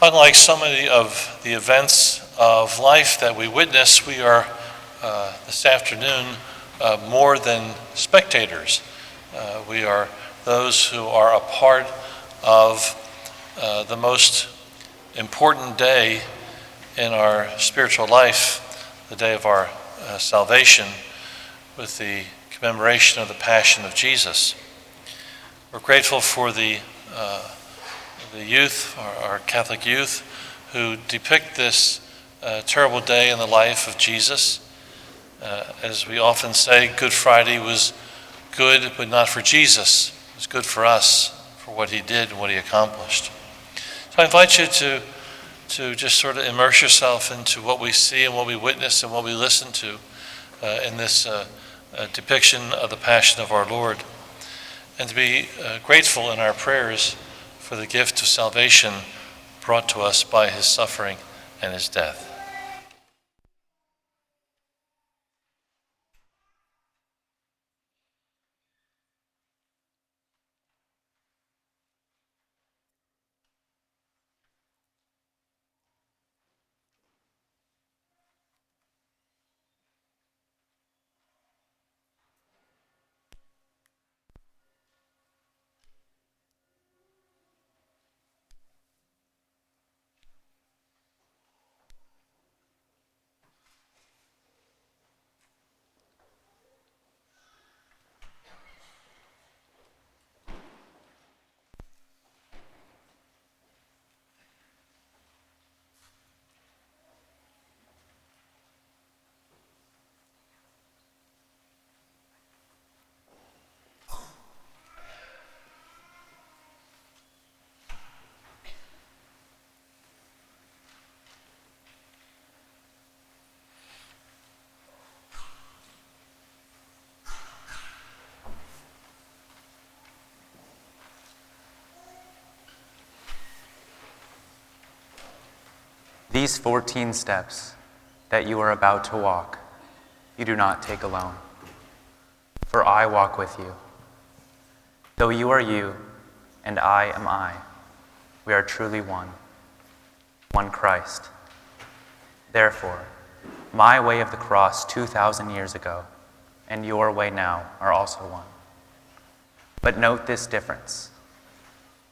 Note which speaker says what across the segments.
Speaker 1: Unlike so many of the events of life that we witness, we are this afternoon more than spectators. We are those who are a part of the most important day in our spiritual life, the day of our salvation, with the commemoration of the Passion of Jesus. We're grateful for the youth, our Catholic youth, who depict this terrible day in the life of Jesus. As we often say, Good Friday was good, but not for Jesus. It was good for us, for what he did and what he accomplished. So I invite you to just sort of immerse yourself into what we see and what we witness and what we listen to in this depiction of the Passion of our Lord, and to be grateful in our prayers for the gift of salvation brought to us by his suffering and his death.
Speaker 2: These 14 steps that you are about to walk, you do not take alone, for I walk with you. Though you are you, and I am I, we are truly one Christ. Therefore, my way of the cross 2,000 years ago and your way now are also one. But note this difference.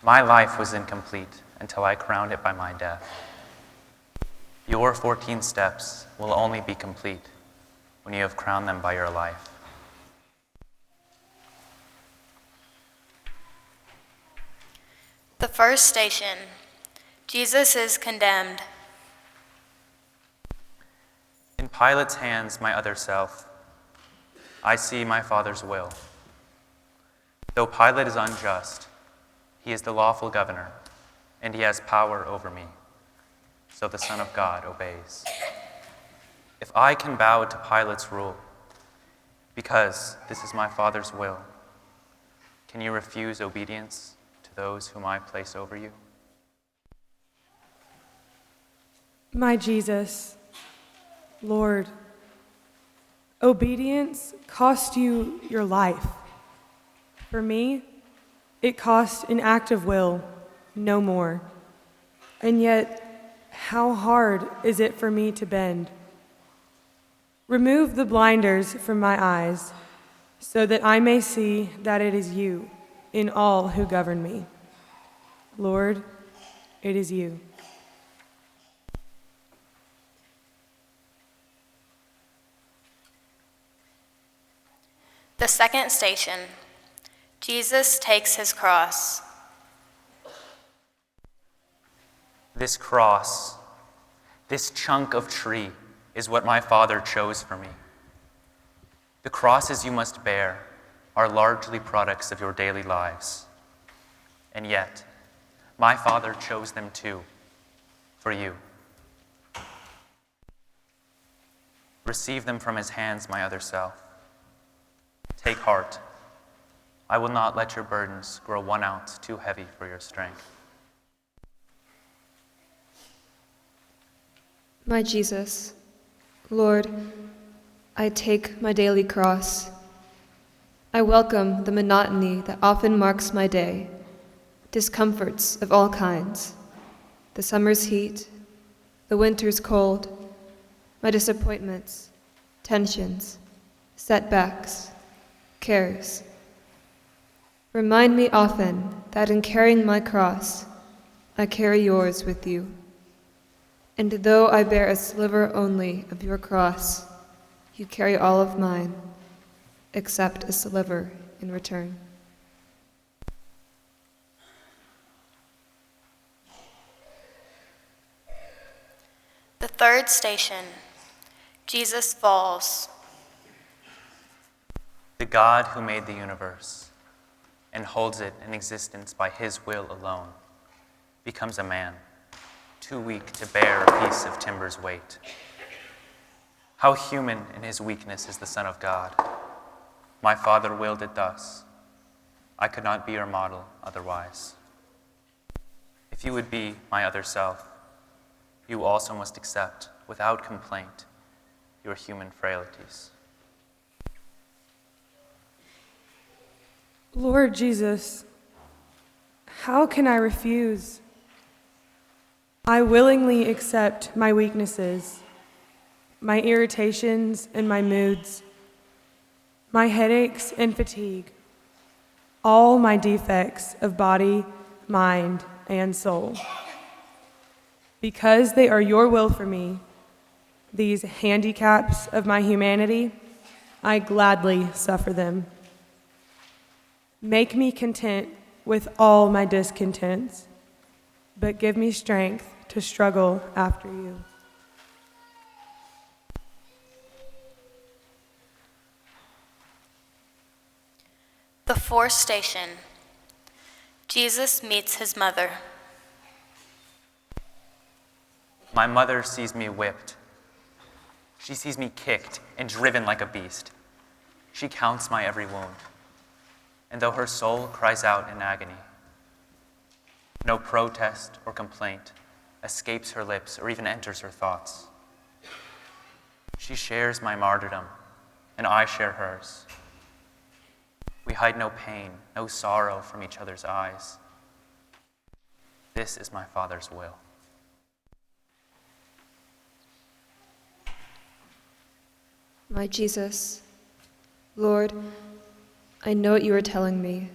Speaker 2: My life was incomplete until I crowned it by my death. Your 14 steps will only be complete when you have crowned them by your life.
Speaker 3: The first station, Jesus is condemned.
Speaker 2: In Pilate's hands, my other self, I see my Father's will. Though Pilate is unjust, he is the lawful governor, and he has power over me. So the Son of God obeys. If I can bow to Pilate's rule, because this is my Father's will, can you refuse obedience to those whom I place over you?
Speaker 4: My Jesus, Lord, obedience cost you your life. For me, it cost an act of will, no more. And yet, how hard is it for me to bend? Remove the blinders from my eyes, so that I may see that it is you in all who govern me. Lord, it is you.
Speaker 3: The second station, Jesus takes his cross.
Speaker 2: This cross, this chunk of tree, is what my Father chose for me. The crosses you must bear are largely products of your daily lives. And yet, my Father chose them too, for you. Receive them from his hands, my other self. Take heart. I will not let your burdens grow 1 ounce too heavy for your strength.
Speaker 5: My Jesus, Lord, I take my daily cross. I welcome the monotony that often marks my day, discomforts of all kinds, the summer's heat, the winter's cold, my disappointments, tensions, setbacks, cares. Remind me often that in carrying my cross, I carry yours with you. And though I bear a sliver only of your cross, you carry all of mine, except a sliver in return.
Speaker 3: The third station, Jesus falls.
Speaker 2: The God who made the universe and holds it in existence by his will alone becomes a man, too weak to bear a piece of timber's weight. How human in his weakness is the Son of God. My Father willed it thus. I could not be your model otherwise. If you would be my other self, you also must accept, without complaint, your human frailties.
Speaker 4: Lord Jesus, how can I refuse? I willingly accept my weaknesses, my irritations and my moods, my headaches and fatigue, all my defects of body, mind, and soul. Because they are your will for me, these handicaps of my humanity, I gladly suffer them. Make me content with all my discontents, but give me strength to struggle after you.
Speaker 3: The fourth station, Jesus meets his mother.
Speaker 2: My mother sees me whipped. She sees me kicked and driven like a beast. She counts my every wound. And though her soul cries out in agony, no protest or complaint escapes her lips or even enters her thoughts. She shares my martyrdom, and I share hers. We hide no pain, no sorrow from each other's eyes. This is my Father's will.
Speaker 5: My Jesus, Lord, I know what you are telling me.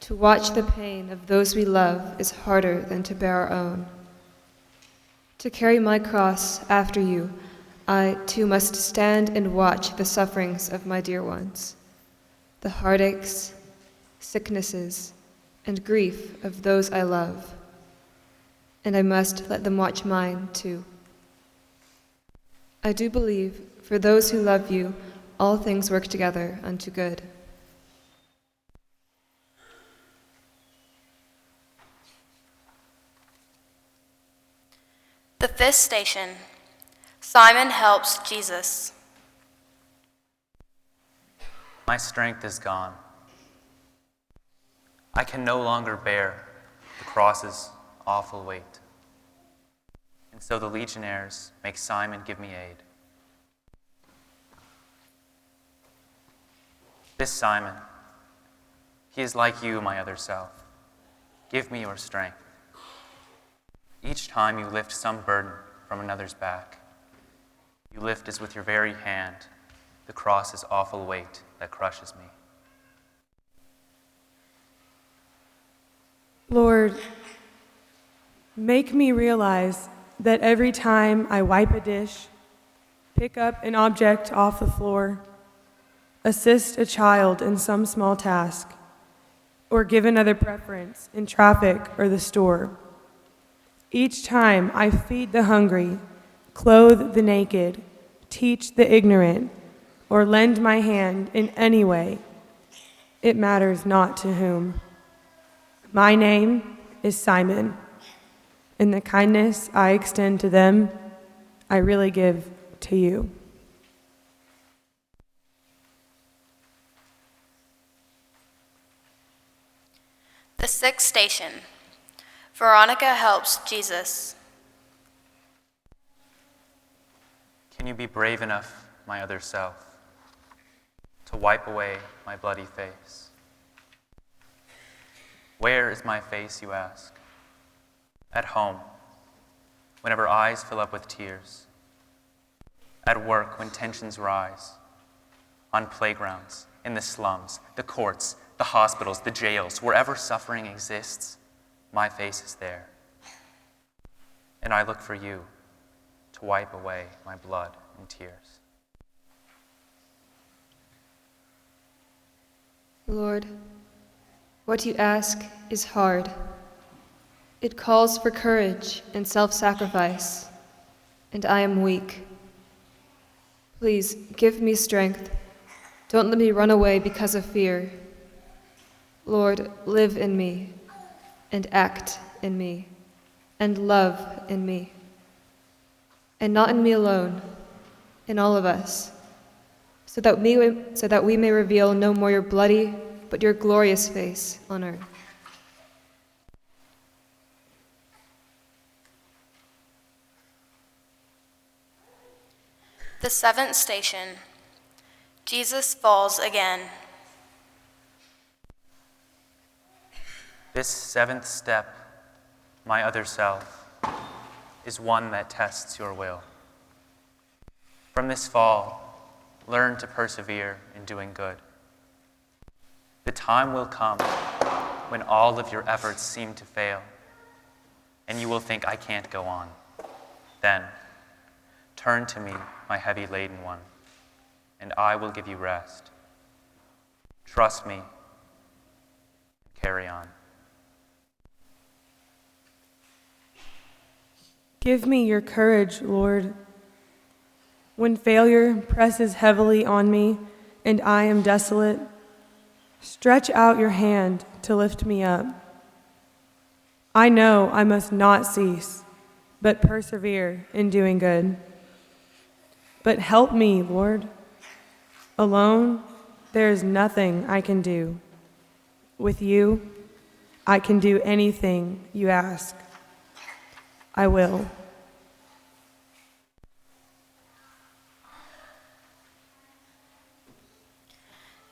Speaker 5: To watch the pain of those we love is harder than to bear our own. To carry my cross after you, I too must stand and watch the sufferings of my dear ones, the heartaches, sicknesses, and grief of those I love. And I must let them watch mine too. I do believe, for those who love you, all things work together unto good.
Speaker 3: The fifth station, Simon helps Jesus.
Speaker 2: My strength is gone. I can no longer bear the cross's awful weight. And so the legionnaires make Simon give me aid. This Simon, he is like you, my other self. Give me your strength. Each time you lift some burden from another's back, you lift as with your very hand the cross's awful weight that crushes me.
Speaker 4: Lord, make me realize that every time I wipe a dish, pick up an object off the floor, assist a child in some small task, or give another preference in traffic or the store, each time I feed the hungry, clothe the naked, teach the ignorant, or lend my hand in any way, it matters not to whom. My name is Simon, and the kindness I extend to them, I really give to you.
Speaker 3: The sixth station, Veronica helps Jesus.
Speaker 2: Can you be brave enough, my other self, to wipe away my bloody face? Where is my face, you ask? At home, whenever eyes fill up with tears. At work, when tensions rise. On playgrounds, in the slums, the courts, the hospitals, the jails, wherever suffering exists, my face is there. And I look for you to wipe away my blood and tears.
Speaker 5: Lord, what you ask is hard. It calls for courage and self-sacrifice, and I am weak. Please give me strength. Don't let me run away because of fear. Lord, live in me, and act in me, and love in me. And not in me alone, in all of us, so that we may reveal no more your bloody, but your glorious face on earth.
Speaker 3: The seventh station. Jesus falls again.
Speaker 2: This seventh step, my other self, is one that tests your will. From this fall, learn to persevere in doing good. The time will come when all of your efforts seem to fail, and you will think, I can't go on. Then, turn to me, my heavy-laden one, and I will give you rest. Trust me, and carry on.
Speaker 4: Give me your courage, Lord. When failure presses heavily on me and I am desolate, stretch out your hand to lift me up. I know I must not cease, but persevere in doing good. But help me, Lord. Alone, there is nothing I can do. With you, I can do anything you ask. I will.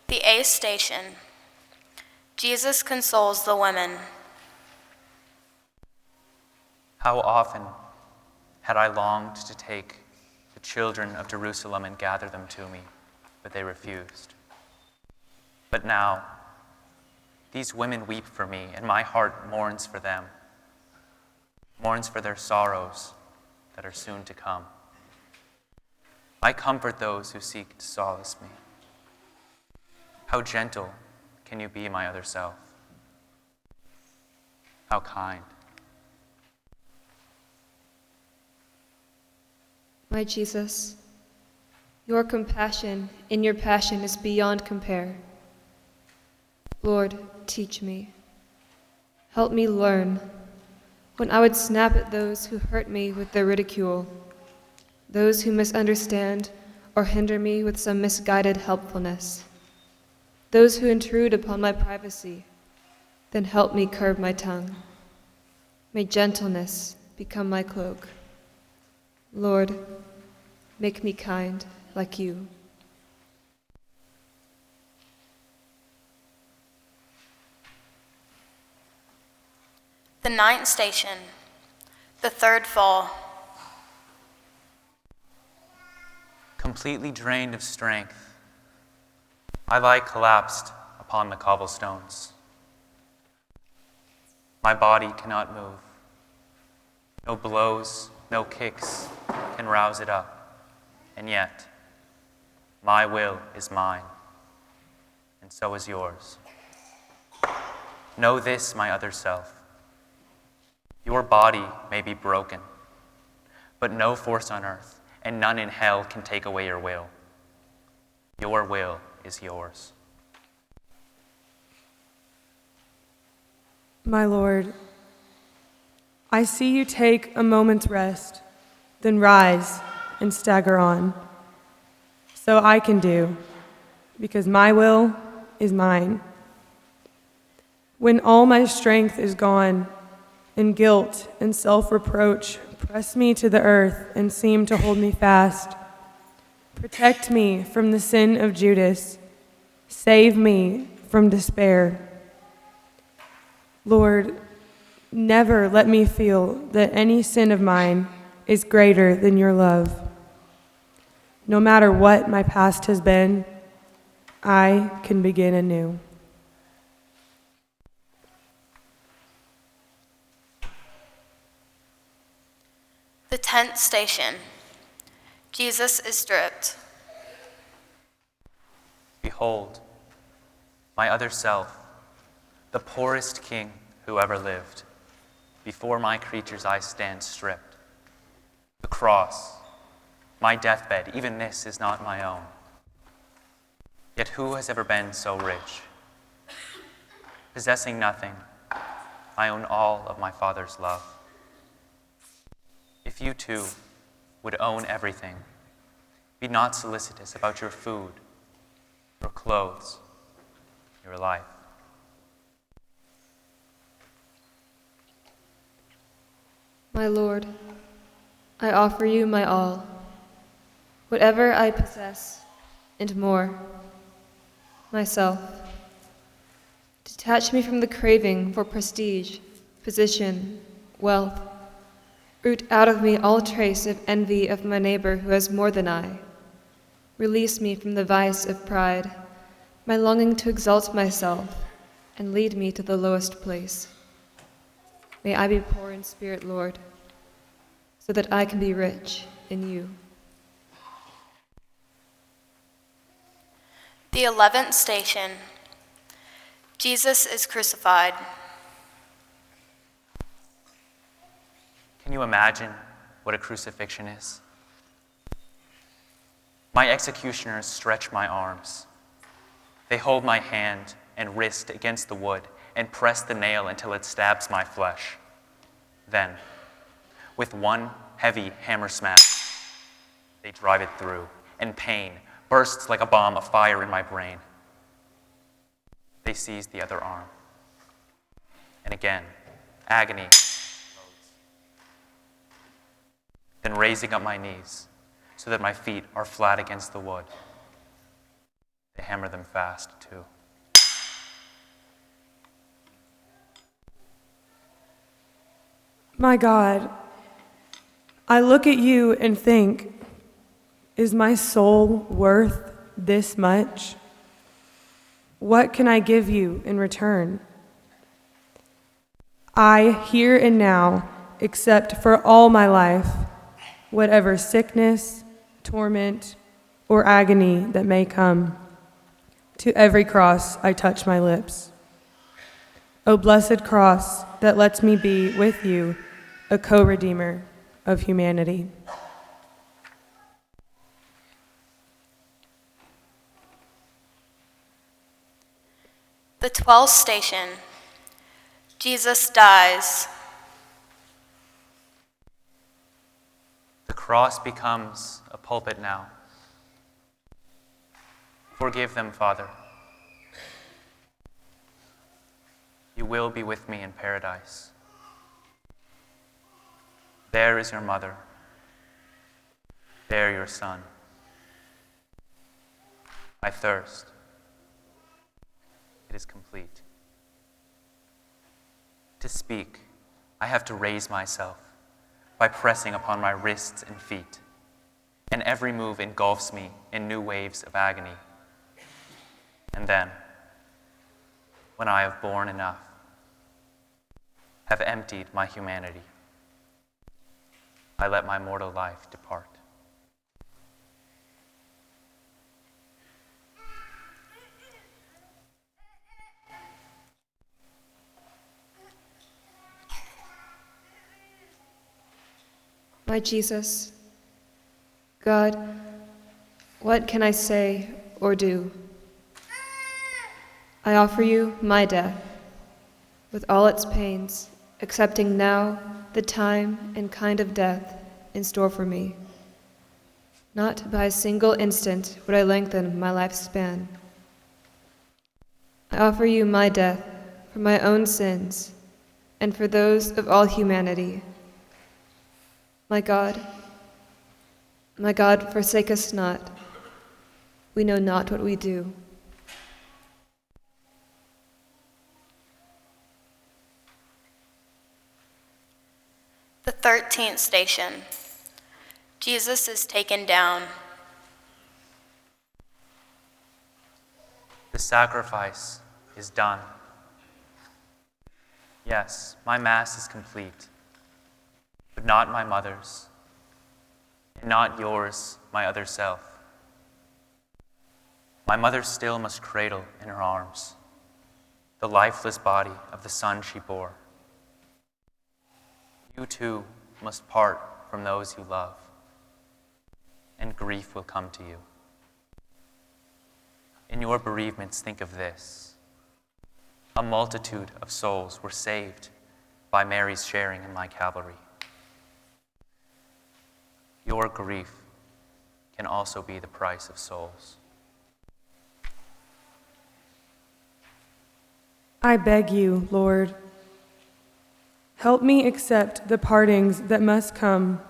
Speaker 3: The eighth station. Jesus consoles the women.
Speaker 2: How often had I longed to take the children of Jerusalem and gather them to me, but they refused. But now, these women weep for me, and my heart mourns for them, mourns for their sorrows that are soon to come. I comfort those who seek to solace me. How gentle can you be, my other self? How kind.
Speaker 5: My Jesus, your compassion in your passion is beyond compare. Lord, teach me. Help me learn when I would snap at those who hurt me with their ridicule, those who misunderstand or hinder me with some misguided helpfulness, those who intrude upon my privacy, then help me curb my tongue. May gentleness become my cloak. Lord, make me kind like you.
Speaker 3: The ninth station. The third fall.
Speaker 2: Completely drained of strength, I lie collapsed upon the cobblestones. My body cannot move. No blows, no kicks can rouse it up. And yet, my will is mine, and so is yours. Know this, my other self. Your body may be broken, but no force on earth and none in hell can take away your will. Your will is yours.
Speaker 4: My Lord, I see you take a moment's rest, then rise and stagger on. So I can do, because my will is mine. When all my strength is gone, and guilt and self-reproach press me to the earth and seem to hold me fast, protect me from the sin of Judas. Save me from despair. Lord, never let me feel that any sin of mine is greater than your love. No matter what my past has been, I can begin anew.
Speaker 3: The 10th station. Jesus is stripped.
Speaker 2: Behold, my other self, the poorest king who ever lived. Before my creatures I stand stripped. The cross, my deathbed, even this is not my own. Yet who has ever been so rich? Possessing nothing, I own all of my Father's love. If you too would own everything, be not solicitous about your food, your clothes, your life.
Speaker 5: My Lord, I offer you my all, whatever I possess, and more, myself. Detach me from the craving for prestige, position, wealth. Root out of me all trace of envy of my neighbor who has more than I. Release me from the vice of pride, my longing to exalt myself, and lead me to the lowest place. May I be poor in spirit, Lord, so that I can be rich in you.
Speaker 3: The 11th station. Jesus is crucified.
Speaker 2: Can you imagine what a crucifixion is? My executioners stretch my arms. They hold my hand and wrist against the wood and press the nail until it stabs my flesh. Then, with one heavy hammer smash, they drive it through, and pain bursts like a bomb of fire in my brain. They seize the other arm. And again, agony loads. Then raising up my knees so that my feet are flat against the wood, they hammer them fast too.
Speaker 4: My God, I look at you and think, is my soul worth this much? What can I give you in return? I, here and now, accept for all my life whatever sickness, torment, or agony that may come. To every cross I touch my lips. O blessed cross that lets me be with you, a co-redeemer of humanity.
Speaker 3: The 12th station. Jesus dies.
Speaker 2: The cross becomes a pulpit now. Forgive them, Father. You will be with me in paradise. There is your mother. There your son. I thirst. It is complete. To speak, I have to raise myself by pressing upon my wrists and feet, and every move engulfs me in new waves of agony. And then, when I have borne enough, have emptied my humanity, I let my mortal life depart.
Speaker 5: My Jesus, God, what can I say or do? I offer you my death, with all its pains, accepting now the time and kind of death in store for me. Not by a single instant would I lengthen my lifespan. I offer you my death for my own sins and for those of all humanity. My God, forsake us not. We know not what we do.
Speaker 3: 13th station. Jesus is taken down.
Speaker 2: The sacrifice is done. Yes, my Mass is complete, but not my mother's, and not yours, my other self. My mother still must cradle in her arms the lifeless body of the son she bore. You too must part from those you love, and grief will come to you. In your bereavements, think of this. A multitude of souls were saved by Mary's sharing in my Calvary. Your grief can also be the price of souls.
Speaker 4: I beg you, Lord, help me accept the partings that must come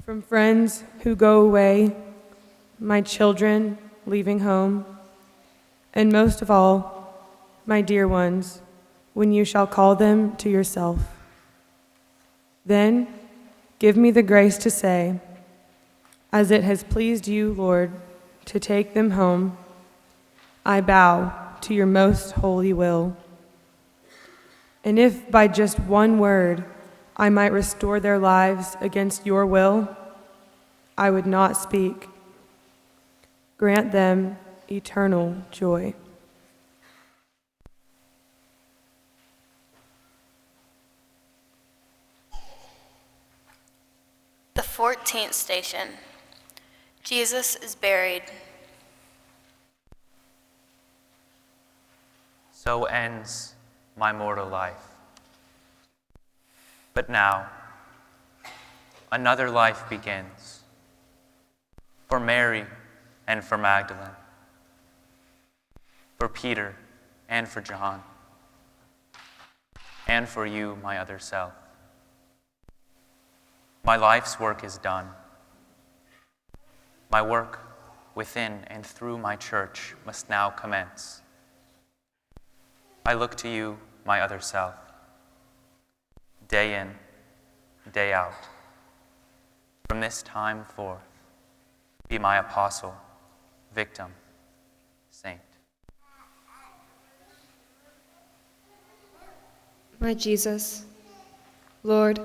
Speaker 4: from friends who go away, my children leaving home, and most of all, my dear ones, when you shall call them to yourself. Then give me the grace to say, as it has pleased you, Lord, to take them home, I bow to your most holy will. And if by just one word I might restore their lives against your will, I would not speak. Grant them eternal joy.
Speaker 3: The 14th station. Jesus is buried.
Speaker 2: So ends my mortal life. But now, another life begins for Mary and for Magdalene, for Peter and for John, and for you, my other self. My life's work is done. My work within and through my church must now commence. I look to you, my other self, day in, day out. From this time forth, be my apostle, victim, saint.
Speaker 5: My Jesus, Lord,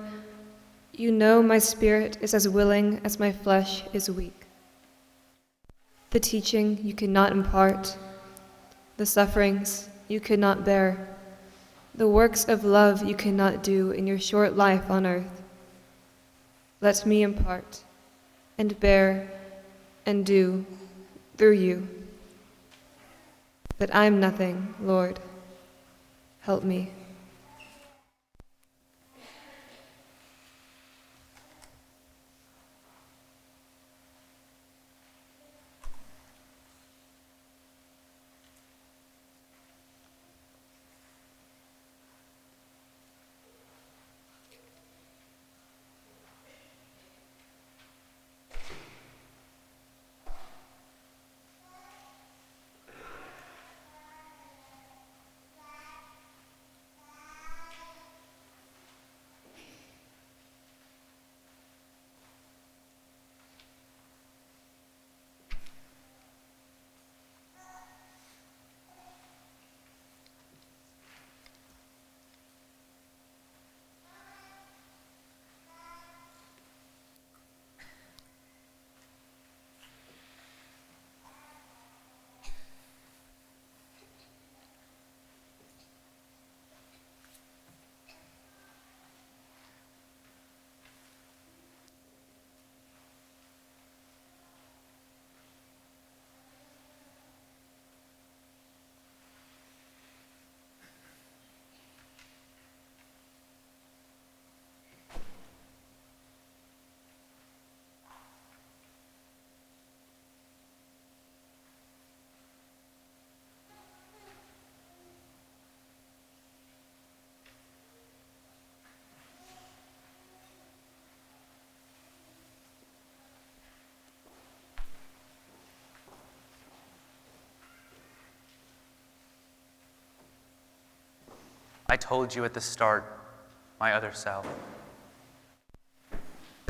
Speaker 5: you know my spirit is as willing as my flesh is weak. The teaching you cannot impart, the sufferings you could not bear, the works of love you cannot do in your short life on earth. Let me impart and bear and do through you. But I am nothing, Lord. Help me.
Speaker 2: I told you at the start, my other self,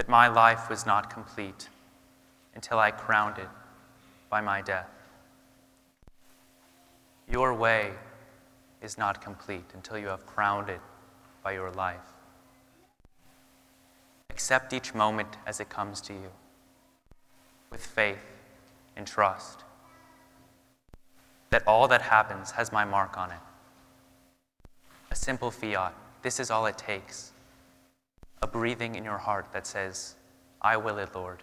Speaker 2: that my life was not complete until I crowned it by my death. Your way is not complete until you have crowned it by your life. Accept each moment as it comes to you with faith and trust that all that happens has my mark on it. A simple fiat, this is all it takes. A breathing in your heart that says, I will it, Lord.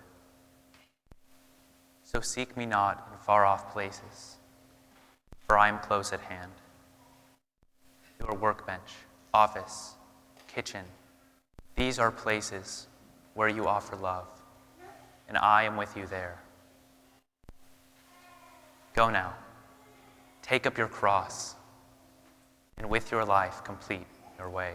Speaker 2: So seek me not in far-off places, for I am close at hand. Your workbench, office, kitchen, these are places where you offer love, and I am with you there. Go now, take up your cross, and with your life complete your way.